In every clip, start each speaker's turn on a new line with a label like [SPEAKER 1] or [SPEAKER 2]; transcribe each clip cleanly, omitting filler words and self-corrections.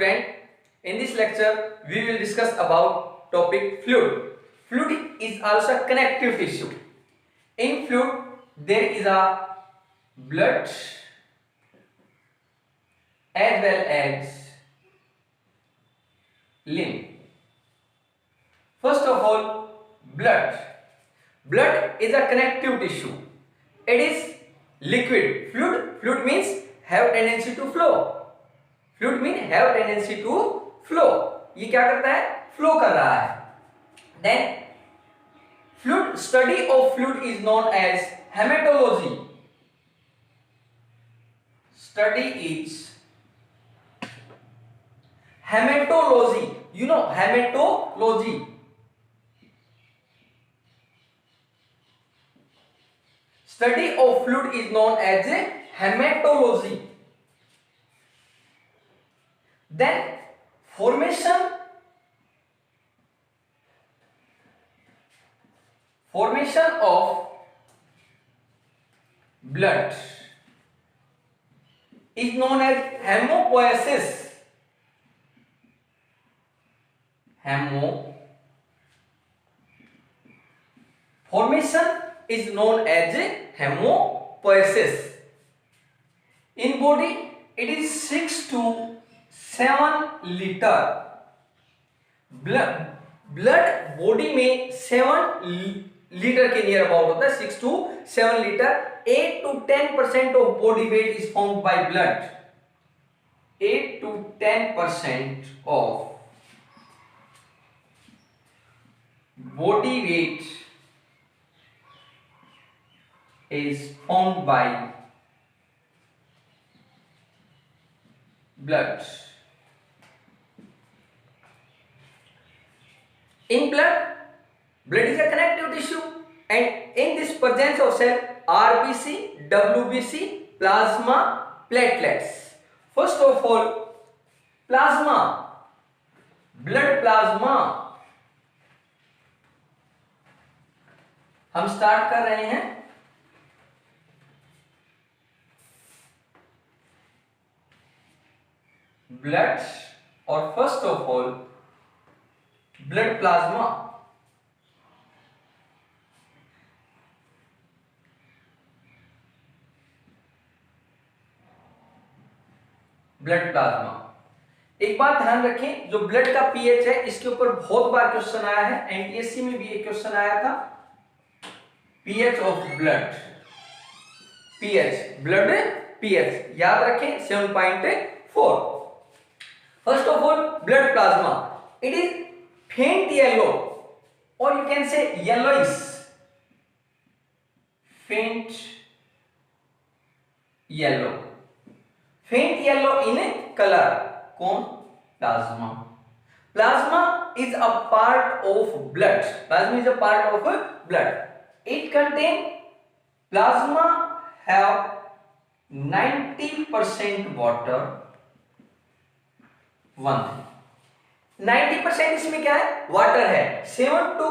[SPEAKER 1] Friend, in this lecture we will discuss about topic fluid. Fluid is also a connective tissue. In fluid there is a blood as well as lymph. First of all, blood. Blood is a connective tissue. It is liquid. Fluid means have tendency to flow. Fluid mean have tendency to flow. ये क्या करता है? Flow कर रहा है. Then fluid study of fluid is known as haematology. Study is haematology. You know haematology. Study of fluid is known as haematology. Then formation of blood is known as hemopoiesis. Formation is known as hemopoiesis. In body it is 6 to 7 litre. Blood body में 7 litre के near about होता है. 6 to 7 litre. 8 to 10% of body weight is formed by blood. 8 to 10% of body weight is formed by blood. In blood is a connective tissue, and in this presence of cell RBC, WBC, plasma, platelets. First of all, plasma, blood plasma. हम start कर रहे हैं blood. और first of all blood plasma. Blood plasma. एक बात ध्यान रखें, जो ब्लड का पीएच है इसके ऊपर बहुत बार क्वेश्चन आया है. एनटीएससी में भी एक क्वेश्चन आया था. PH of blood. PH blood pH याद रखें 7.4. First of all, blood plasma. It is faint yellow, or you can say yellowish. Faint yellow. Faint yellow in color. कौन? Plasma. Plasma is a part of blood. Plasma is a part of blood. It contains plasma have 90% water. 90% इसमें क्या है? Water है. 7 to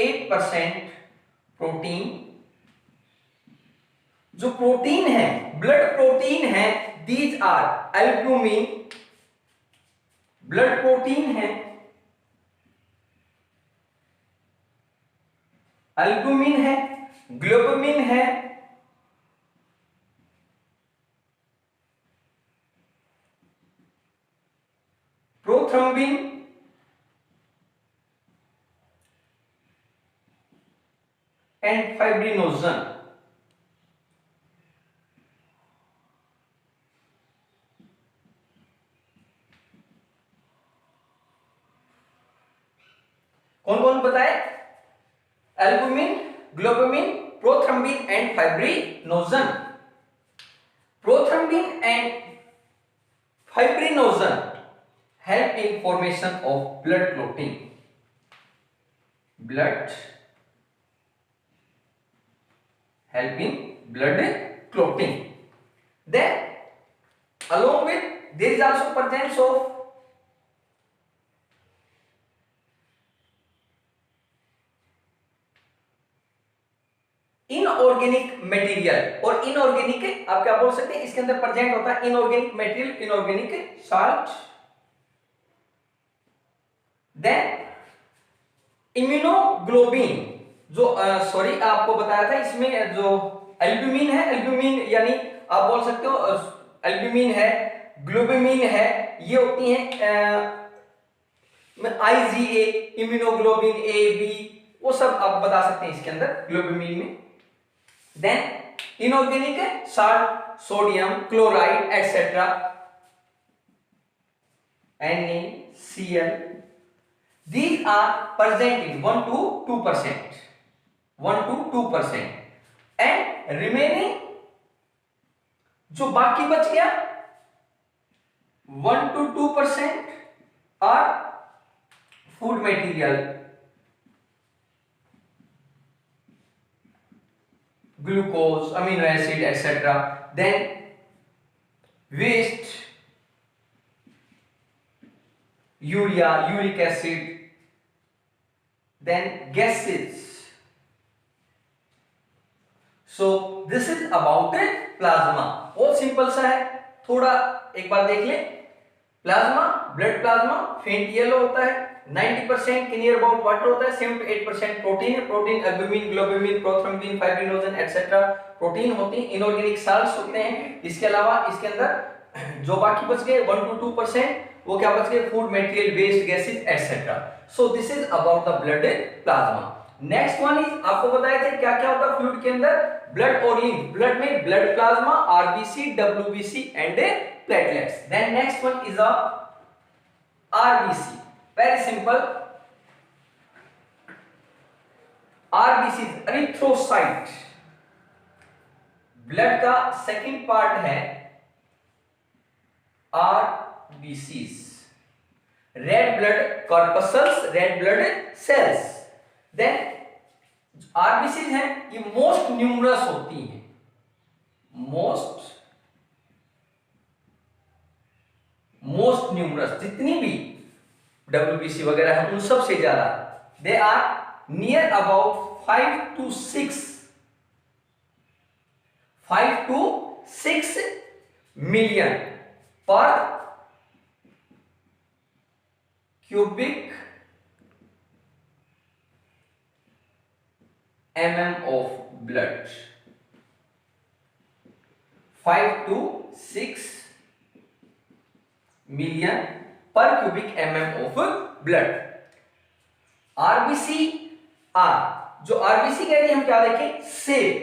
[SPEAKER 1] 8% protein. जो protein है, blood protein है, these are albumin. Blood protein है, albumin है, ग्लोबुमिन है, प्रोथ्रोम्बिन एंड फाइब्रिनोजन. कौन कौन बताए? Albumin, globulin, prothrombin and fibrinogen. Prothrombin and fibrinogen help in formation of blood clotting. Blood help in blood clotting. Then along with there is also presence of in organic material, और inorganic आप क्या बोल सकते हैं, इसके अंदर present होता है inorganic material, inorganic salt. Then immunoglobin, जो सॉरी आपको बताया था, इसमें जो एल्ब्यूमिन है, एल्ब्यूमिन यानी आप बोल सकते हो एल्ब्यूमिन है, ग्लोबुमिन है, ये होती हैं IgA, इम्यूनोग्लोबिन A B, वो सब आप बता सकते हैं इसके अंदर ग्लोबुमिन में। देन इनऑर्गेनिक है salt, sodium chloride etcetera, NaCl, these are present in 1 to 2%, 1 to 2%, and remaining जो बाकी बच गया 1 to 2% are food material, glucose, amino acid, etc. Then waste, urea, uric acid, then gases. So this is about plasma. बहुत simple सा है, थोड़ा एक बार देख ले। प्लाज्मा, ब्लड प्लाज्मा फेंट येलो होता है, 90% के नियर अबाउट वाटर होता है, 7 to 8% प्रोटीन है, protein albumin, globulin, prothrombin, fibrinogen etcetera protein होती हैं, इनऑर्गेनिक साल्ट्स होते हैं। इसके अलावा इसके अंदर जो बाकी बच गए 1 to 2% वो क्या बच गए, food material, waste gases etcetera. So this is about the blood plasma. Next one is, आपको बताया था क्या क्या होता है फ्लूइड के अंदर, ब्लड और लिम्फ। ब्लड में blood plasma, RBC, WBC and platelets. Then next one is a RBC, very simple. RBC erythrocyte, blood का सेकंड पार्ट है RBCs, red blood corpuscles, red blood cells. Then RBCs हैं, ये most numerous होती हैं, most numerous, जितनी भी WBC वगैरह है उन सब से ज्यादा। They are near about 5 to 6 million per cubic mm of blood, 5 to 6 million per cubic mm of blood। RBC are, जो आरबीसी कह रही है हम क्या देखें, सेल।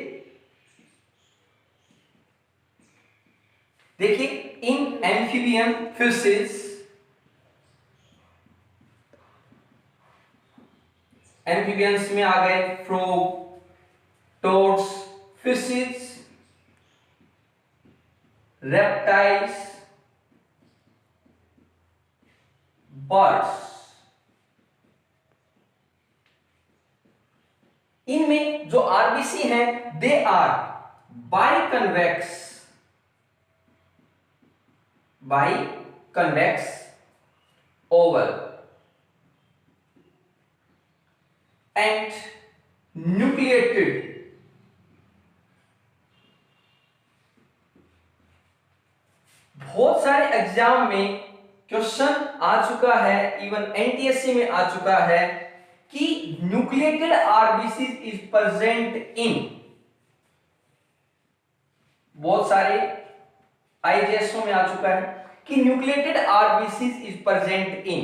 [SPEAKER 1] देखिए इन एम्फीबियन फिशेस, एम्फीबियंस में आ गए frog, toads, fishes, reptiles, birds. इनमें जो आरबीसी हैं they are biconvex oval and nucleated. बहुत सारे एग्जाम में क्वेश्चन आ चुका है, इवन एनटीएससी में आ चुका है कि nucleated RBC is present in, बहुत सारे आईजेएसओ में आ चुका है कि nucleated RBC is present in,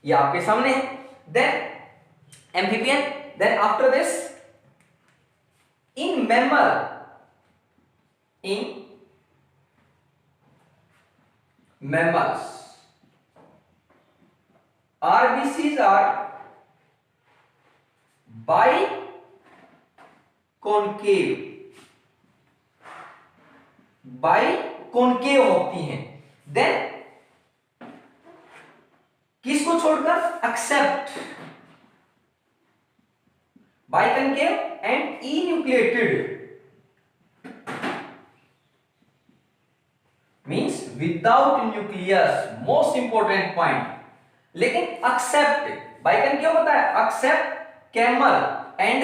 [SPEAKER 1] ये आपके सामने है। Then amphibian, then after this in mammals RBCs are biconcave होती हैं। देन किसको छोड़कर, accept biconcave and enucleated, means without nucleus, most important point। लेकिन accept biconcave होता है, accept camel and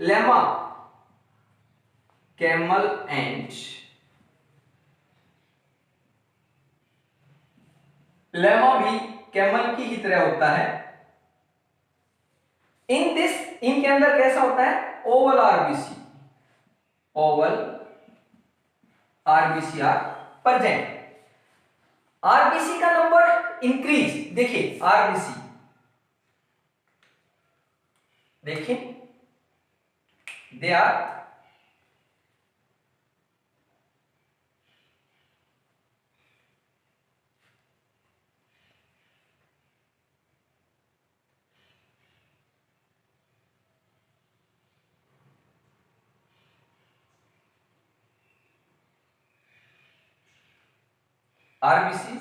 [SPEAKER 1] llama camel and lemma भी कैमल की ही तरह होता है। इनके अंदर कैसा होता है, oval RBC, oval RBC are present. RBC का नंबर इंक्रीज, देखिए आरबीसी, देखिए they are RBC.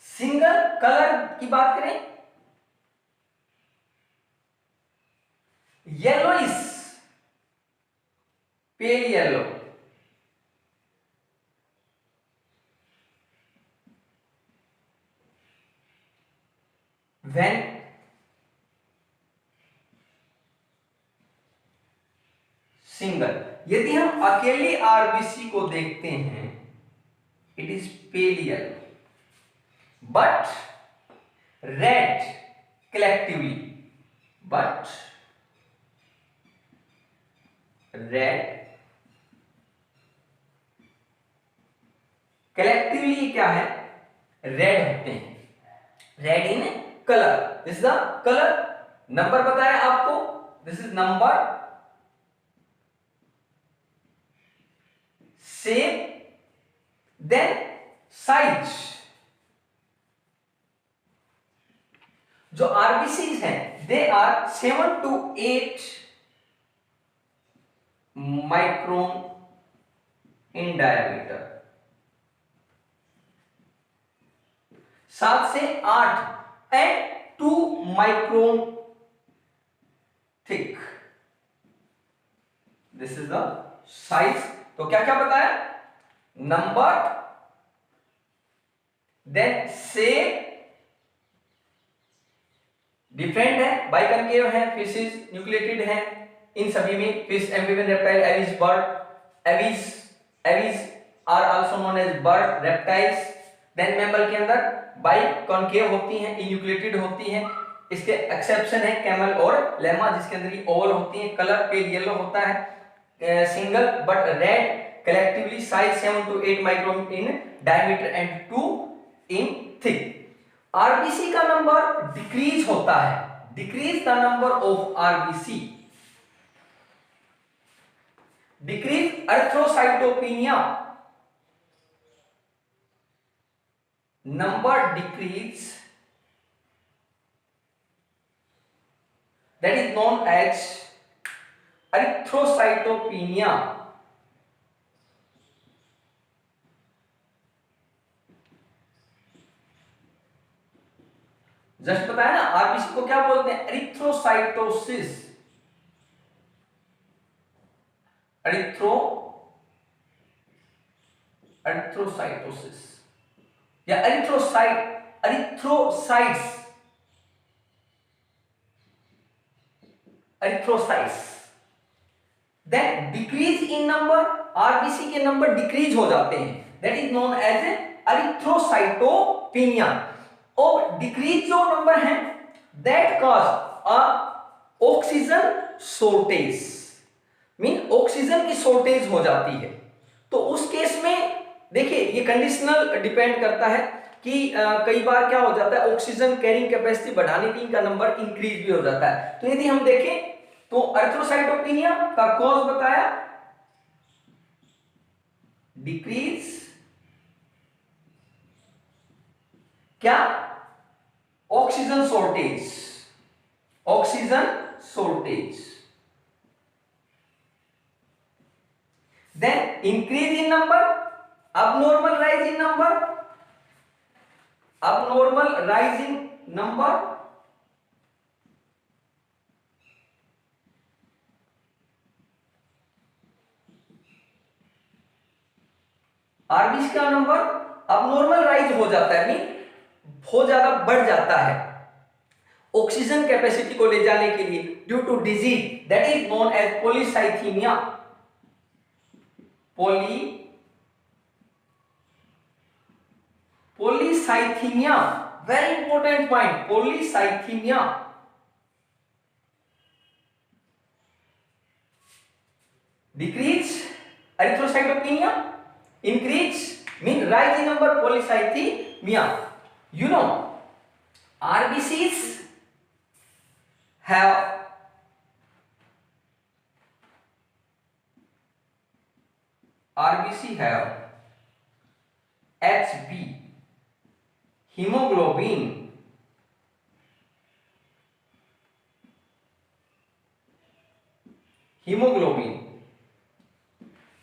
[SPEAKER 1] Single colour की बात करें, yellowish, pale yellow, when single. यदि हम अकेली आरबीसी को देखते हैं, it is pale yellow, but red collectively, but red collectively क्या है, रेड होते हैं, red in colour, this is the colour. Number बताया आपको, this is number, shape, then size. जो आरबीसीज हैं they are 7 to 8 micron in diameter, 7 से 8 and 2 micron thick, this is the size. तो क्या क्या बताया, नंबर, देन शेप, डिफरेंट है, बाइकनकेव है, फिशेस न्यूक्लिएटेड है, इन सभी में fish, amphibian, reptile, aves, bird, aves are also known as bird, reptiles. Then mammal के अंदर बाइकनकेव होती हैं, इन्यूक्लिएटेड होती हैं, इसके एक्सेप्शन है कैमल और लेमा जिसके अंदर ये ओवल होती हैं। कलर पेल येलो होता है, single but red collectively, size 7 to 8 micron in diameter and 2 in thick. RBC का नंबर डिक्रीज होता है, decrease the number of RBC, decrease erythrocytopenia, number decrease, that is known as erythrocytopenia। Just बताया ना, RBC को क्या बोलते हैं, erythrocytosis, erythrocytosis या erythrocytes, erythrocytes. Then decrease in number, RBC के नंबर डिक्रीज हो जाते हैं, that is known as erythrocytopenia. और डिक्रीज जो नंबर है that cause a oxygen shortage, mean oxygen की शॉर्टेज हो जाती है। तो उस केस में देखिए ये कंडीशनल डिपेंड करता है कि कई बार क्या हो जाता है, ऑक्सीजन कैरिंग कैपेसिटी बढ़ाने की इनका नंबर इंक्रीज भी हो जाता है। तो यदि हम देखें तो एरिथ्रोसाइटोपेनिया का कॉज बताया, डिक्रीज क्या, oxygen shortage, oxygen shortage. Then increase in number, abnormal rise in number, abnormal rise in number, RBC का नंबर abnormal राइज हो जाता है, मीन बहुत ज्यादा बढ़ जाता है ऑक्सीजन कैपेसिटी को ले जाने के लिए due to disease that is known as polycythaemia. polycythemia, very important point, polycythemia. Decrease erythrocytopenia, increase mean rise in number polycythemia. You know, RBCs have HB, hemoglobin,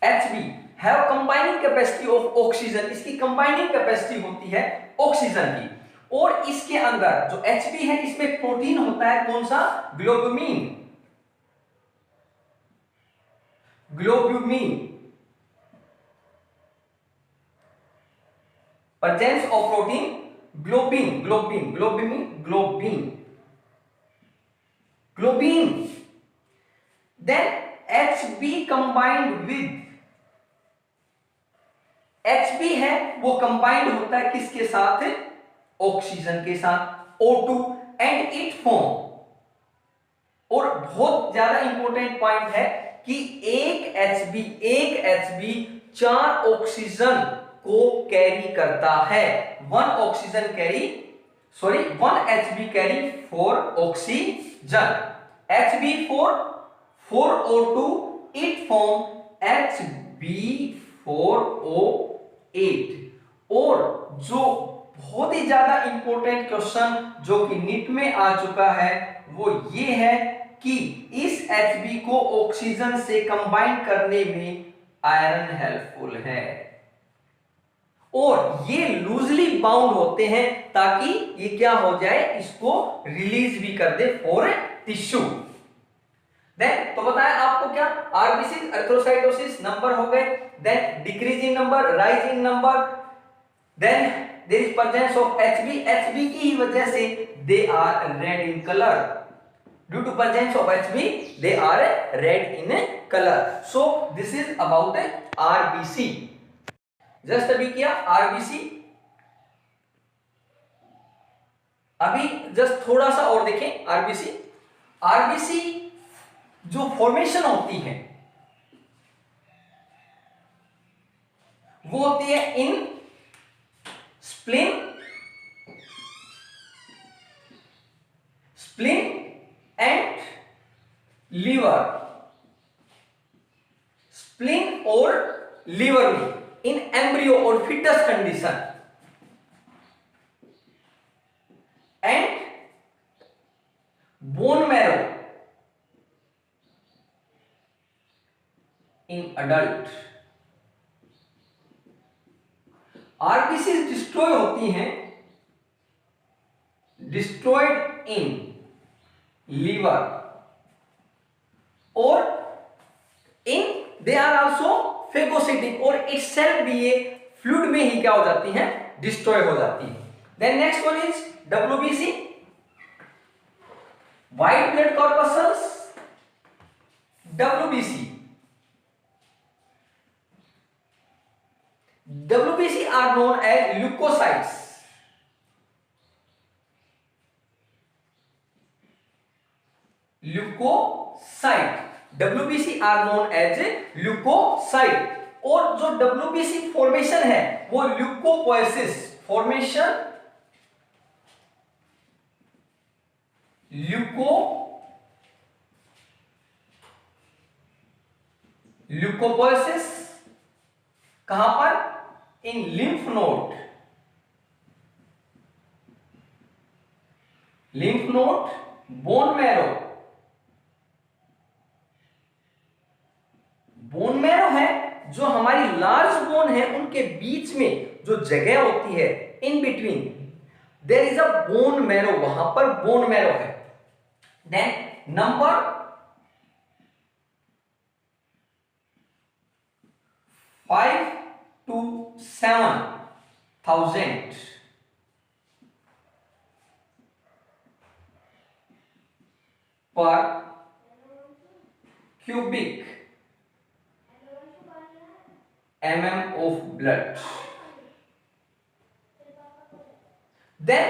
[SPEAKER 1] HB have combining capacity of oxygen, इसकी combining capacity होती है oxygen की, और इसके अंदर जो HB है इसमें प्रोटीन होता है कौन सा, ग्लोब्यूमिन, presence of protein globin. Then HB combined with, HB है वो कंबाइंड होता है किसके साथ, ऑक्सीजन के साथ, O2 एंड इट फॉर्म, और बहुत ज्यादा इंपॉर्टेंट पॉइंट है कि एक HB 4 ऑक्सीजन को कैरी करता है, 1 HB carry 4 oxygen, HB 4 O2 it form HB4O8। और जो बहुत ही ज्यादा इंपॉर्टेंट क्वेश्चन जो कि नीट में आ चुका है वो ये है कि इस HB को ऑक्सीजन से कंबाइन करने में आयरन हेल्पफुल है, और ये लूजली बाउंड होते हैं ताकि ये क्या हो जाए, इसको रिलीज भी कर दे फॉर टिश्यू। देन तो बताया आपको क्या, आरबीसी एरिथ्रोसाइटोसिस नंबर हो गए, then decrease in number, rise in number, then there is presence of HB की ही वजह से they are red in colour, due to presence of HB they are red in colour. So this is about RBC. Just अभी किया RBC, अभी just थोड़ा सा और देखें आरबीसी जो फॉर्मेशन होती है वो होती है in spleen and liver, spleen और लीवर में, इन एम्ब्रियो और foetus condition, and bone marrow in adult. RBC destroy होती हैं, डिस्ट्रॉयड इन लीवर, और in they are also phagocytic, और इटसेल्फ भी ये फ्लूइड में ही क्या हो जाती हैं, डिस्ट्रॉय हो जाती है। Then next one is WBC, white blood corpuscles. WBC are known as leukocytes. WBC are known as leukocyte, और जो WBC फॉर्मेशन है वो ल्यूकोपोएसिस फॉर्मेशन, ल्यूकोपोएसिस कहां पर, इन लिम्फ नोड, बोन मैरो है जो हमारी लार्ज बोन है उनके बीच में जो जगह होती है, in between there is a bone marrow, वहां पर बोन मैरो है। Then number 5 to 7,000 per cubic mm of blood. Then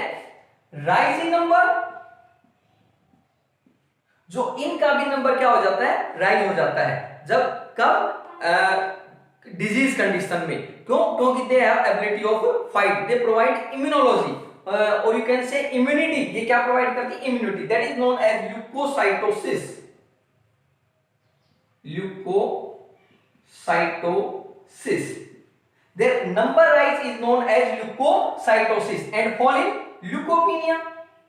[SPEAKER 1] rising number, जो इनका भी नंबर क्या हो जाता है, राइज हो जाता है जब कब डिजीज कंडीशन में, क्यों, क्योंकि they have ability of fight, they provide immunology और यू कैन से इम्यूनिटी, ये क्या प्रोवाइड करती है, immunity, that is known as leukocytosis, leukocytosis, their number rise is known as leukocytosis and fall in leukopenia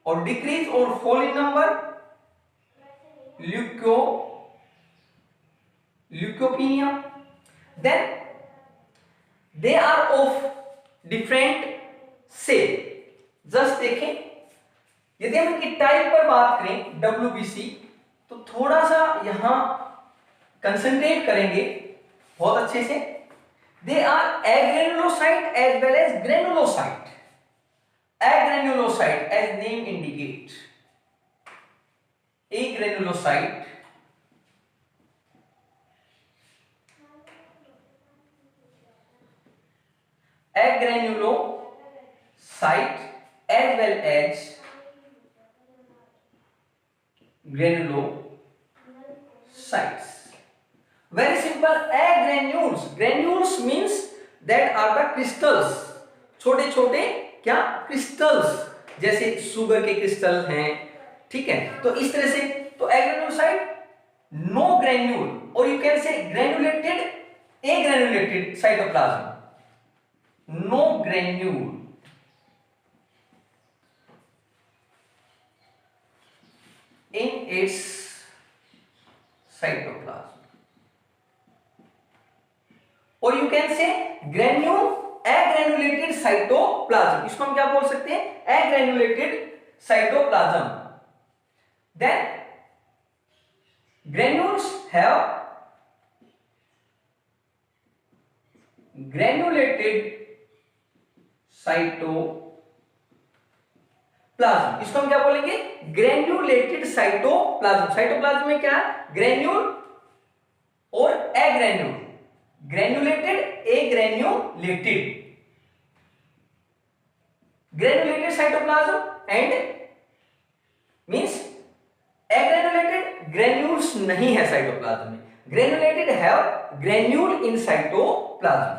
[SPEAKER 1] or decrease or fall in number leukopenia. Then they are of different shape. Just देखें, यदि हम इनकी type पर बात करें WBC, तो थोड़ा सा यहां कंसंट्रेट करेंगे बहुत अच्छे से. They are agranulocyte as well as granulocyte. Agranulocyte as name indicate. Agranulocyte as well as granulocytes. Very simple. Granules. Granules means that are the crystals. छोटे छोटे क्या, क्रिस्टल्स, जैसे शुगर के क्रिस्टल हैं, ठीक है. तो इस तरह से, तो एग्रेनुलोसाइट नो ग्रेन्यूल और you can say granulated, agranulated cytoplasm, no granule in its cytoplasm, or you can say agranulated cytoplasm. इसको हम क्या बोल सकते हैं, agranulated cytoplasm. Then granules have granulated cytoplasm. इसको हम क्या बोलेंगे, ग्रेन्यूलेटेड साइटोप्लाज्म. साइटोप्लाज्म में क्या, ग्रेन्यूल और agranule, granulated, agranulated, granulated cytoplasm and means agranulated, granules नहीं है साइटोप्लाज्म में, granulated have granule in cytoplasm.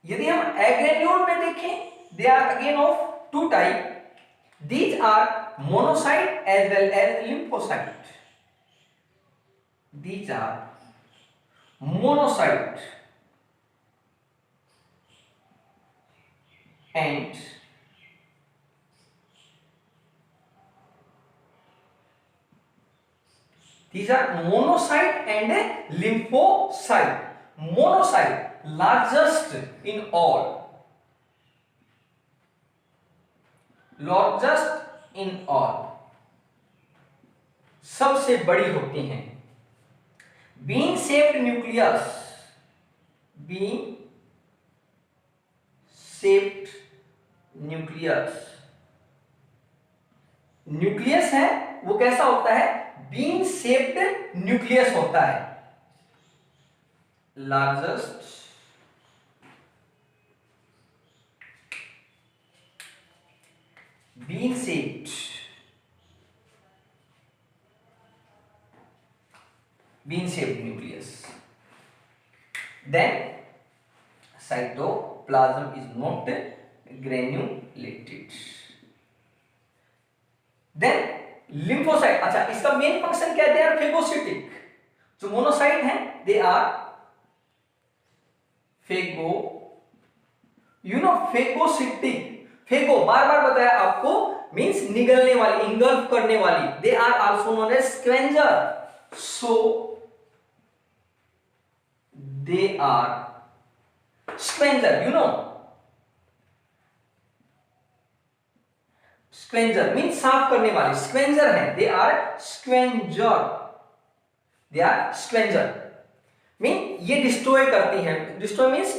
[SPEAKER 1] यदि हम एग्रेन्यूल में देखें, they are again of two type. These are monocyte as well as lymphocyte. These are monocyte and lymphocyte. Monocyte largest in all. Largest in all, सबसे बड़ी होती हैं. Bean shaped nucleus, bean shaped nucleus, nucleus है वो कैसा होता है, bean shaped nucleus होता है. Largest bean shaped nucleus. Then cytoplasm is not granulated. Then lymphocyte, अच्छा इसका मेन फंक्शन क्या है, दे आर फेगोसिटिक. जो मोनोसाइट हैं they are phago, you know phagocytic, phago बार बार बताया आपको, मींस निगलने वाली, इंगल्फ करने वाली. They are also known as scavenger. So they are scavenger, you know scavenger means साफ करने वाली, स्क्वेंजर है, they are scavenger, they are scavenger mean ये डिस्ट्रॉय करती हैं. डिस्ट्रॉय मींस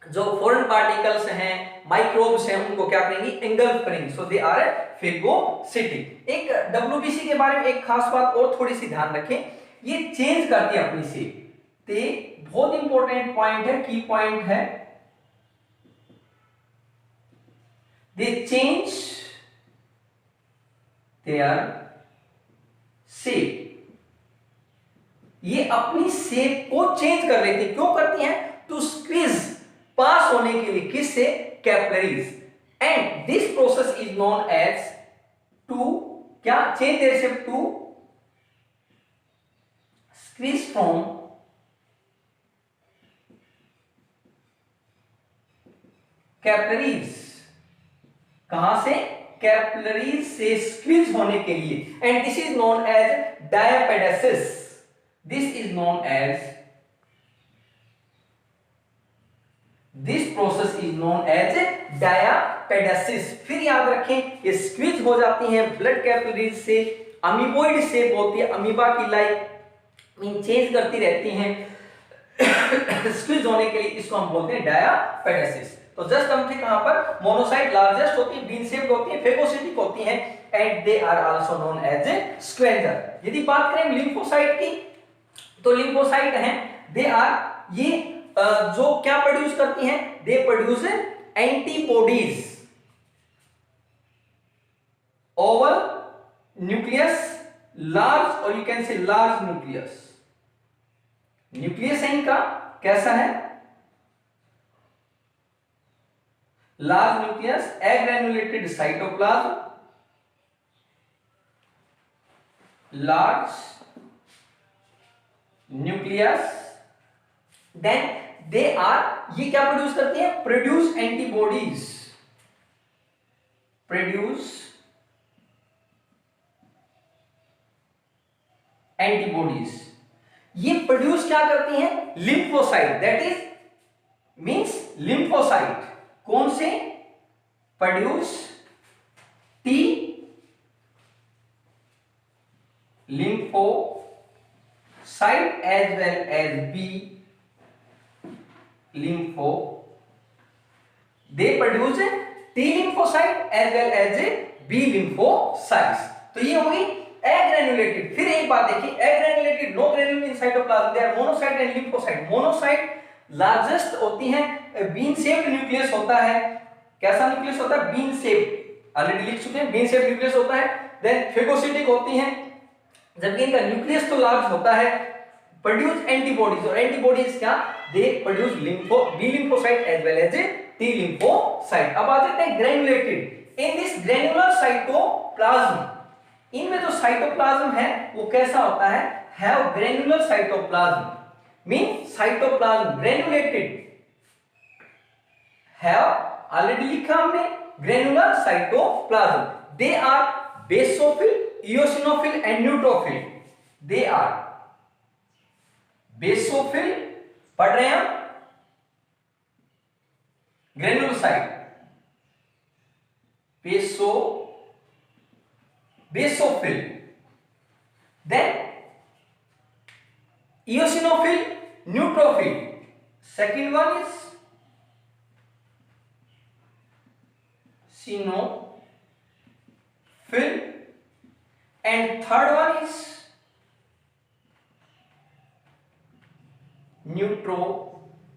[SPEAKER 1] जो फॉरेन पार्टिकल्स हैं, माइक्रोब्स हैं, उनको क्या करेंगी, एंगल्फ करेंगी. सो दे आर फेगोसिटिक. एक WBC के बारे में एक खास बात और थोड़ी सी ध्यान रखें, ये चेंज करती है अपनी शेप. ते बहुत इंपॉर्टेंट पॉइंट है, की पॉइंट है, दे चेंज देयर शेप, ये अपनी शेप को चेंज कर लेती है। क्यों करती हैं? टू स्क्वीज, पास होने के लिए, किससे? Capillaries. And this process is known as to क्या? Change their shape to squeeze from capillaries. कहां से? कैपिलरीज से स्क्वीज होने के लिए। And this is known as diapedesis. This is known as, this process is known as diapedesis। फिर याद रखें, ये स्क्वीज हो जाती हैं ब्लड कैपिलरीज से, अमीबोइड शेप होती है, अमीबा की लाइक मीन चेंज करती रहती हैं स्क्वीज होने के लिए, इसको हम बोलते हैं डायापेडेसिस। तो जस्ट हम थे कहां पर? मोनोसाइट लार्जेस्ट होती है, बीन शेप्ड होती है, फेगोसिटिक होती हैं, and they are also known as scavenger. यदि बात करें लिम्फोसाइट की, तो लिम्फोसाइट हैं, दे आर, ये जो क्या प्रोड्यूस करती हैं? They produce antibodies over nucleus large, और you can say large nucleus. Nucleus है इनका कैसा है? Large nucleus, agranulated cytoplasm, large nucleus, then they are, ये क्या प्रोड्यूस करती है? Produce antibodies, produce antibodies. ये प्रोड्यूस क्या करती हैं? Lymphocyte, that is means lymphocyte. कौन से? Produce T lymphocyte as well as B lympho, they produce T lymphocyte as well as B lymphocytes। तो ये होगी एग्रेनुलेटेड। फिर एक बात देखिए, agranulated, no granule in cytoplasm, they are monocyte and lymphocyte. Monocyte largest होती हैं, बीन शेप्ड न्यूक्लियस होता है। कैसा न्यूक्लियस होता है? बीन शेप, ऑलरेडी लिख चुके हैं, बीन शेप्ड न्यूक्लियस होता है। देन फेगोसिटिक होती हैं, जबकि इनका न्यूक्लियस तो लार्ज होता है। प्रोड्यूस एंटीबॉडीज, और एंटीबॉडीज क्या? They produce lympho, B lymphocyte as well as T lymphocyte. अब आ जाते हैं granulated. In this granular cytoplasm, इनमें जो साइटोप्लाज्म है वो कैसा होता है? Have granular cytoplasm, mean cytoplasm granulated, have, already लिखा हमने, granular cytoplasm. They are basophil, eosinophil and neutrophil. They are basophil, पढ़ रहे हैं हम, granulocyte, basophil, then eosinophil, neutrophil, second one is eosinophil and third one is neutrophils.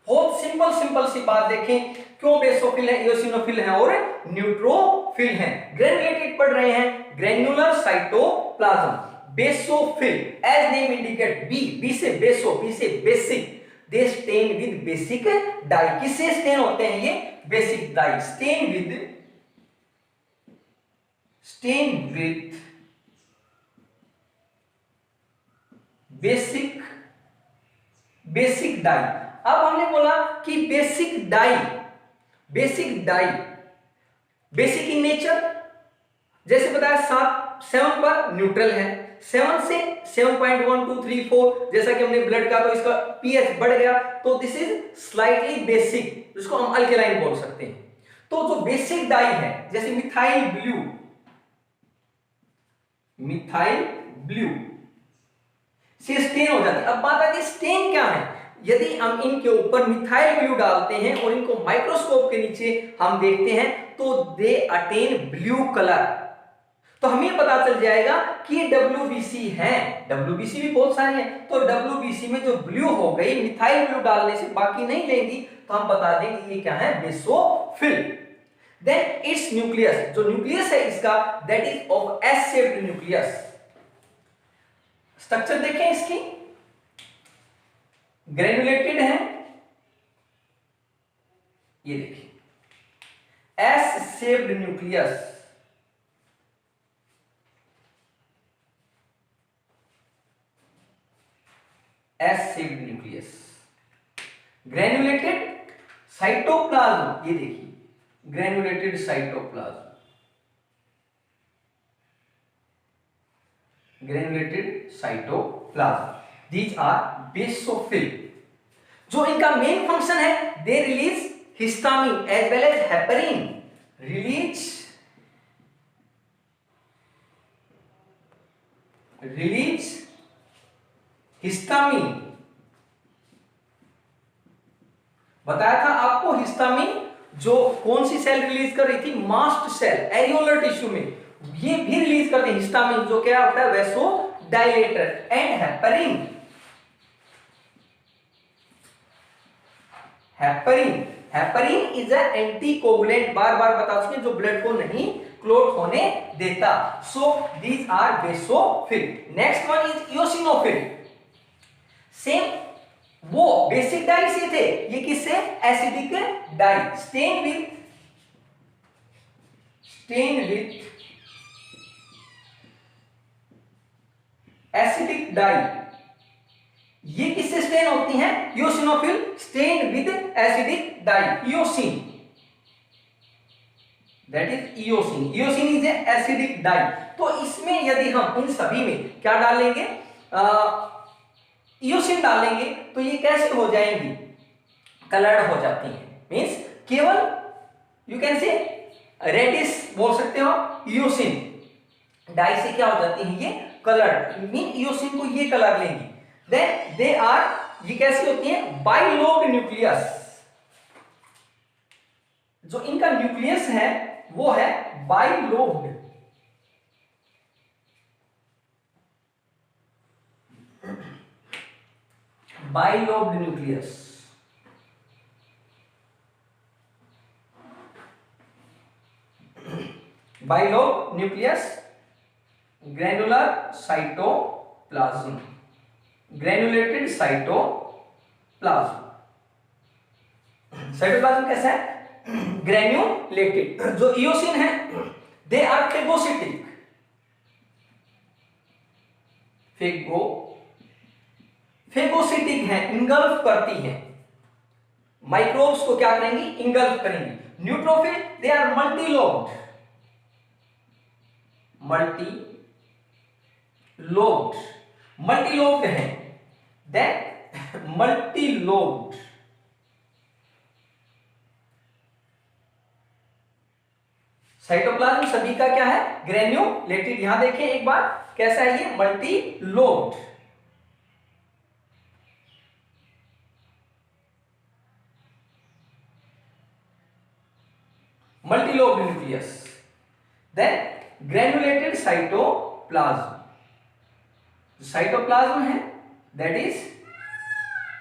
[SPEAKER 1] बहुत simple सी बात देखें, क्यों बेसोफिल है, इओसिनोफिल है और न्यूट्रोफिल है। ग्रेनुलेटेड पढ़ रहे हैं, granular cytoplasm, basophil, as name indicate, B से बेसो, बी से basic, they stain with basic dye. किससे स्टेन होते हैं ये? Basic dye, stain with basic dye. अब हमने बोला कि basic dye basic in nature, जैसे बताया 7 पर न्यूट्रल है, 7 से 7.1234, जैसा कि हमने ब्लड का, तो इसका पीएच बढ़ गया, तो दिस इज स्लाइटली बेसिक, जिसको हम अल्केलाइन बोल सकते हैं। तो जो बेसिक डाई है, जैसे मिथाइल ब्लू से स्टेन हो जाती है। अब बात आती है स्टेन क्या है। यदि हम इनके ऊपर मिथाइल ब्लू डालते हैं और इनको माइक्रोस्कोप के नीचे हम देखते हैं तो दे अटेन ब्लू कलर। तो हमें पता चल जाएगा कि ये WBC है। WBC भी बहुत सारे हैं, तो WBC में जो ब्लू हो गई, मिथाइल ब्लू डालने से बाकी नहीं लेंगी, तो हम बता देंगे ये क्या है, बेसोफिल। देन इट्स न्यूक्लियस, जो न्यूक्लियस है इसका, that is of S shaped nucleus. Structure देखें इसकी, ग्रेनुलेटेड है, ये देखिए S shaped nucleus, S shaped nucleus, granulated cytoplasm, ये देखिए granulated cytoplasm, granulated cytoplasm, these are basophil. जो इनका मेन फंक्शन है, they release histamine as well as heparin, release histamine. बताया था आपको हिस्टामिन जो कौन सी सेल रिलीज कर रही थी, मास्ट सेल एरियोलर टिश्यू में, ये भी रिलीज करते हैं हिस्टामिन, जो क्या होता है, vasodilator. And heparin, heparin is a anticoagulant, बार बार बता चुके, जो ब्लड को नहीं क्लॉट होने देता। So these are basophil. Next one is eosinophil. Same, वो बेसिक डाई से थे, ये किससे, acidic dye, stain with acidic dye. ये किससे स्टेन होती हैं, eosinophil stain with acidic dye, eosin, that is eosin. Eosin is acidic dye. तो इसमें यदि हम इन सभी में क्या डालेंगे, इओसिन डालेंगे, तो ये कैसे हो जाएंगी, कलर्ड हो जाती हैं, मींस केवल यू कैन से रेडिश बोल सकते हो, इओसिन डाई से क्या हो जाती है, ये कलर्ड, मीन इओसिन को ये कलर लेंगी। देन दे आर, ये कैसी होती है, बाइलोब्ड न्यूक्लियस। जो इनका न्यूक्लियस है वो है bilobed, bilobed nucleus. Bilobe nucleus, granular cytoplasm, granulated cytoplasm. Cytoplasm कैसा है, ग्रेन्युलेटेड। जो इओसिन है, दे आर फेगोसिटिक, फेगोसिटिक है, इंगल्फ करती है, माइक्रोब्स को क्या करेंगी, इंगल्फ करेंगी। न्यूट्रोफिल, दे आर मल्टीलोब्ड, मल्टीलोब्ड है, देन मल्टीलोब्ड। साइटोप्लाज्म सभी का क्या है, ग्रेन्युलेटेड। यहां देखें एक बार कैसा है ये, multilobed. Multilobed nucleus, then granulated cytoplasm. Cytoplasm है that is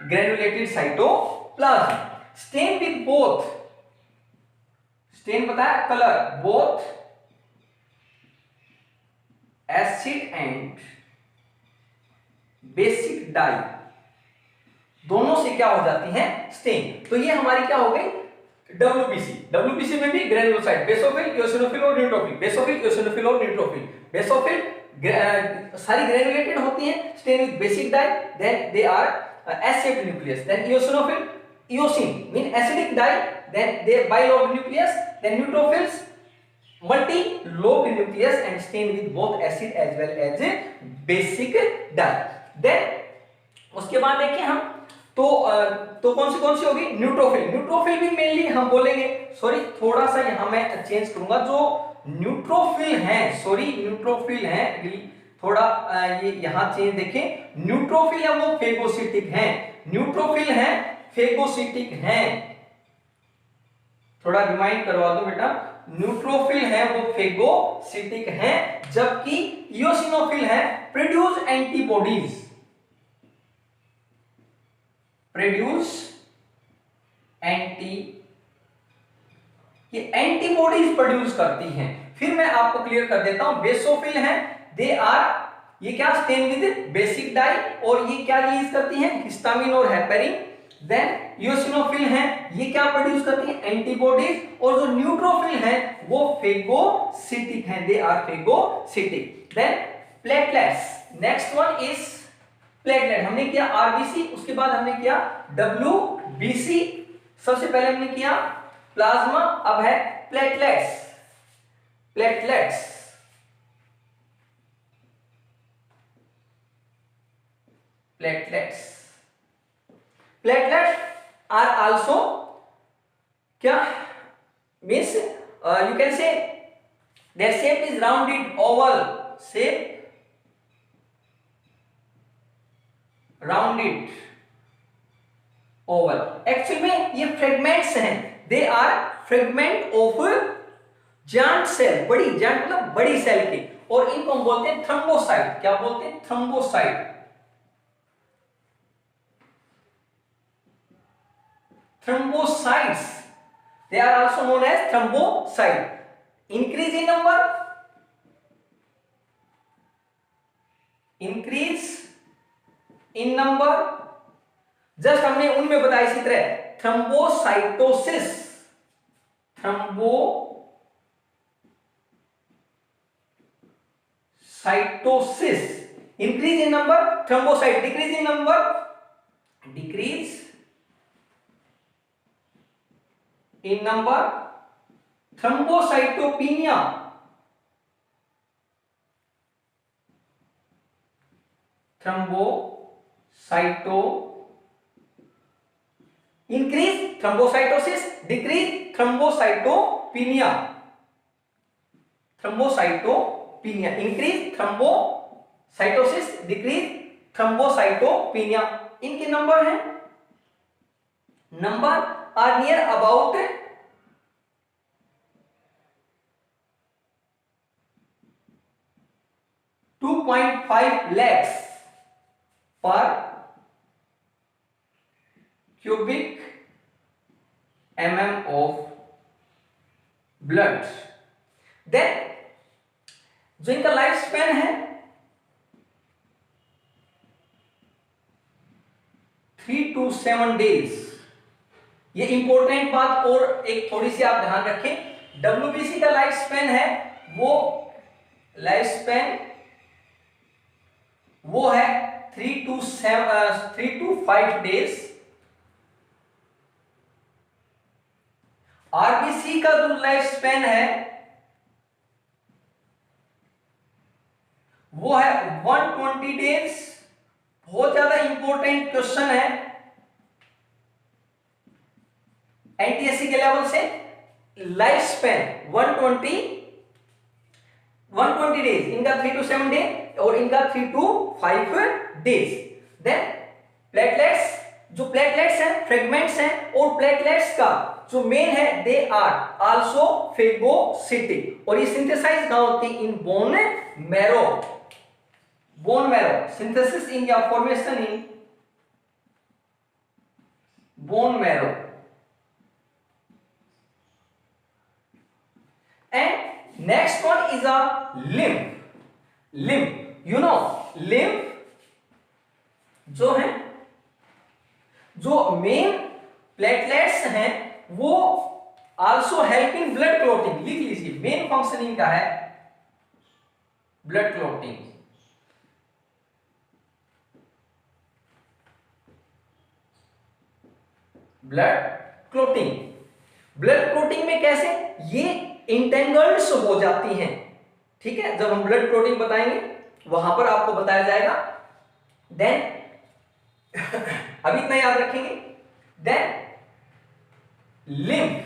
[SPEAKER 1] granulated cytoplasm, stain with both, stain बताया colour, both acid and basic dye, दोनों से क्या हो जाती है, स्टेन। तो ये हमारी क्या हो गई, WBC में भी ग्रेनुलोसाइट, बेसोफिल, इओसिनोफिल और न्यूट्रोफिल, बेसोफिल, इओसिनोफिल और न्यूट्रोफिल। बेसोफिल सारी ग्रेनुलेटेड होती हैं, stain with basic dye, then they are S shaped nucleus. Then eosinophil, eosin mean acidic dye, then they bilobed nucleus, then neutrophils multi-lobed nucleus and stained with both acid as well as a basic dye. Then उसके बाद देखिए हम तो कौन सी होगी, neutrophil. Neutrophil भी mainly हम बोलेंगे, सॉरी थोड़ा सा यहां मैं चेंज करूंगा, जो न्यूट्रोफिल हैं, सॉरी न्यूट्रोफिल हैं, थोड़ा ये यहां चेंज देखें, न्यूट्रोफिल है वो फेगोसिटिक हैं, न्यूट्रोफिल हैं फेगोसिटिक हैं। थोड़ा रिमाइंड करवा दो बेटा, न्यूट्रोफिल हैं वो फेगोसिटिक हैं, जबकि इयोसिनोफिल हैं प्रोड्यूस एंटीबॉडीज, प्रोड्यूस ये एंटीबॉडीज प्रोड्यूस करती हैं। फिर मैं आपको क्लियर कर देता हूं, बेसोफिल हैं, दे आर ये क्या स्टेन विद बेसिक डाई, और ये क्या रिलीज करती हैं, हिस्टामिन और हेपेरिन। देन इयोसिनोफिल हैं, ये क्या प्रोड्यूस करती हैं, एंटीबॉडीज, और जो न्यूट्रोफिल हैं वो फेगोसिटिक हैं, they are phagocytic. Then platelets, next one is platelet. हमने किया आरबीसी, उसके बाद हमने किया डब्ल्यूबीसी, सबसे पहले हमने किया प्लाज्मा, अब है platelets. Platelets platelets are also क्या means you can say their shape is rounded oval shape, rounded oval। Actual में ये फ्रेगमेंट्स हैं, they are fragment of giant cell, बड़ी जायंट मतलब बड़ी सेल के, और इनको हम बोलते हैं थ्रोम्बोसाइट। क्या बोलते हैं, thrombocyte. Thrombocytes, they are also known as thrombocyte। Increase in number, increase in number, just हमने उनमें बताया इसी तरह thrombocytosis, thrombocytosis, increase in number, thrombocyte, decrease in number, decrease in number, thrombocytopenia, increase thrombocytosis, decrease thrombocytopenia, increase thrombocytosis, decrease thrombocytopenia। इनके number हैं, number are near about 2.5 lakhs per cubic mm of blood। Then जो इनका life span है 3 to 7 days। ये important बात और एक थोड़ी सी आप ध्यान रखें, डब्ल्यूबीसी का लाइफ स्पैन है वो लाइफ स्पैन वो है 3 to 5 डेज। आरबीसी का जो लाइफ स्पैन है वो है 120 डेज। बहुत ज्यादा इंपॉर्टेंट क्वेश्चन है एनटीएससी के लेवल से। लाइफ स्पैन 120 डेज, इनका 3 to 7 डे और इनका 3 to 5 डेज। देन प्लेटलेट्स, जो प्लेटलेट्स हैं फ्रेगमेंट्स हैं, और प्लेटलेट्स का जो मेन है दे आर आल्सो फेगोसिटिक, और ये सिंथेसाइज कहां होती है, in bone marrow. Bone marrow synthesis in या formation in bone marrow. And next one is a lymph। lymph, you know lymph जो है, जो मेन प्लेटलेट्स हैं वो also help in blood clotting. लिख लीजिए, मेन फंक्शनिंग का है blood clotting. Blood clotting, blood clotting में कैसे, ये इंटेंगल्ड्स हो जाती हैं, ठीक है। जब हम ब्लड क्लॉटिंग बताएंगे वहां पर आपको बताया जाएगा। देन अभी इतना याद रखेंगे। Then lymph,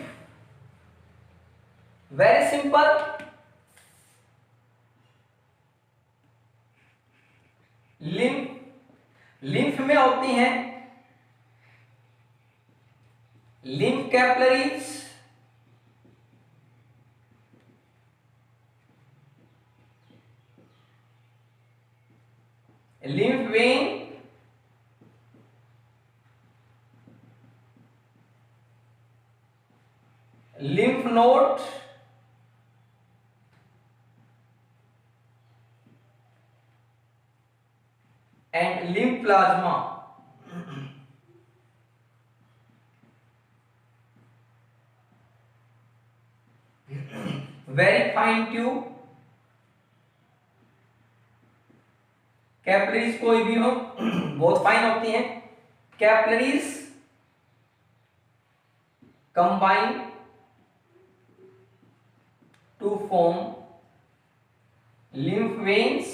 [SPEAKER 1] very simple, lymph में होती हैं lymph capillaries, lymph vein, lymph node, and lymph plasma. Very fine tube, capillaries कोई भी हो बहुत फाइन होती हैं. Capillaries combine to form lymph veins.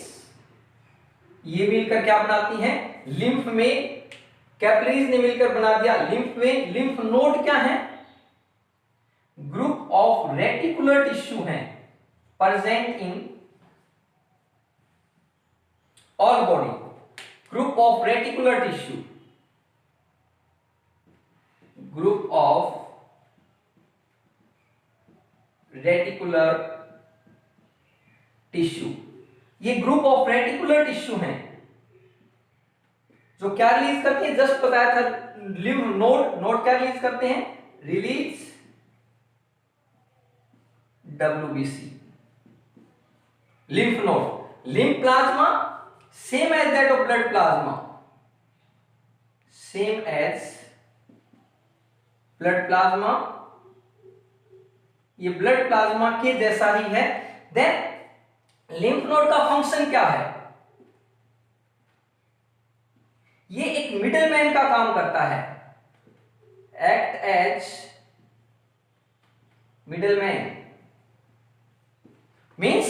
[SPEAKER 1] ये मिलकर क्या बनाती हैं? लिम्फ में कैपलरीज ने मिलकर बना दिया लिम्फ वेन. लिम्फ नोड क्या है? ग्रुप ऑफ रेटिकुलर टिश्यू हैं present in all body. Group of reticular tissue, group of reticular tissue. ये ग्रुप ऑफ रेटिकुलर टिश्यू हैं जो क्या रिलीज करते हैं? जस्ट बताया था लिम्फ नोड. नोड क्या रिलीज करते हैं? Release WBC. lymph node. lymph plasma same as that of blood plasma, same as blood plasma. ये blood plasma के जैसा ही है. then lymph node का फंक्शन क्या है? ये एक मिडलमैन का काम करता है. act as middleman means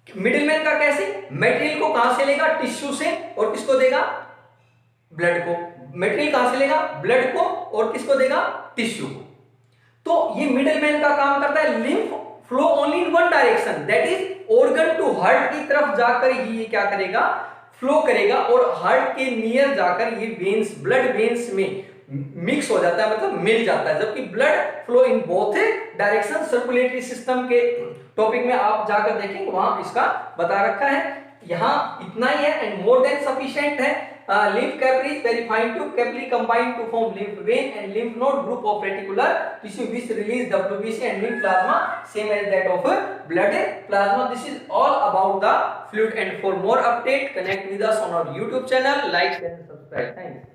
[SPEAKER 1] middleman का कैसे? मटेरियल को कहां से लेगा? टिश्यू से. और किसको देगा? ब्लड को. मटेरियल कहां से लेगा? ब्लड को. और किसको देगा? टिश्यू को. तो ये मिडिलमैन का काम करता है. Lymph flow only in one direction, that is organ to heart की तरफ जाकर ही ये क्या करेगा? फ्लो करेगा. और हार्ट के नियर जाकर ये वेन्स, ब्लड वेन्स में मिक्स हो जाता है, मतलब मिल जाता है. जबकि blood flow in both direction. Circulatory system के टॉपिक में आप जाकर देखेंगे, वहां इसका बता रखा है. यहां इतना ही है एंड मोर देन सफिशिएंट है. lymph capillary very fine tube, capillary combine to form lymph vein and lymph node, group of reticular tissue which release WBC, and lymph plasma same as that of blood plasma. This is all about the fluid, and for more update connect with us on our YouTube channel, like, share and subscribe. Thanks.